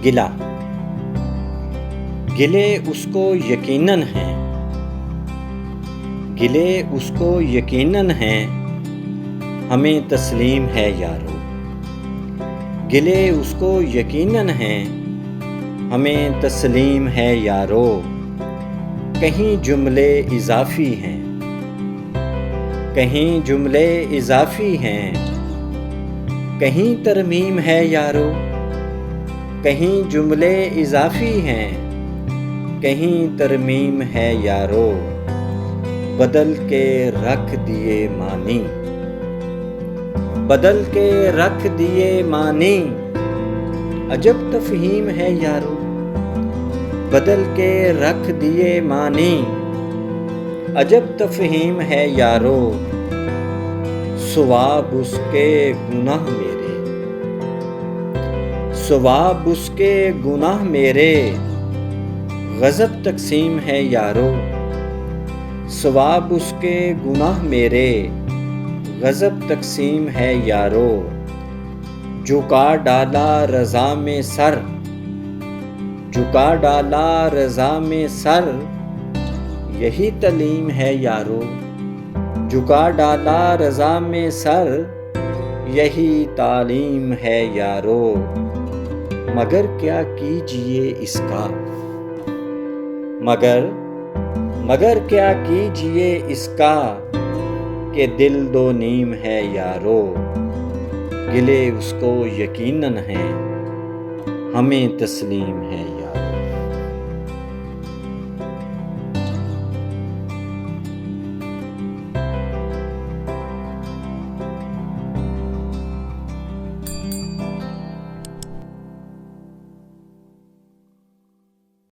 गिला। गिले उसको यकीनन हैं, गिले उसको यकीनन हैं, हमें तस्लीम है यारो। गिले उसको यकीनन हैं, हमें तस्लीम है यारो। कहीं जुमले इजाफी हैं, कहीं जुमले इजाफी हैं, कहीं तरमीम है यारो। कहीं जुमले इजाफी हैं, कहीं तरमीम है यारो। बदल के रख दिए मानी, बदल के रख दिए मानी, अजब तफहीम है यारो। बदल के रख दिए मानी, अजब तफहीम है यारो। सवाब उसके गुनाह मेरे, सवाब उसके गुनाह मेरे, गज़ब तक़सीम है यारो। सवाब उसके गुनाह मेरे, गज़ब तक़सीम है यारो। झुका डाला रज़ा में सर, झुका डाला रज़ा में सर, यही तलीम है यारो। झुका डाला रज़ा में सर, यही तालीम है यारो। मगर क्या कीजिए इसका, मगर क्या कीजिए इसका, कि दिल दो नीम है यारो। गिले उसको यकीनन हैं, हमें तस्लीम है यारो।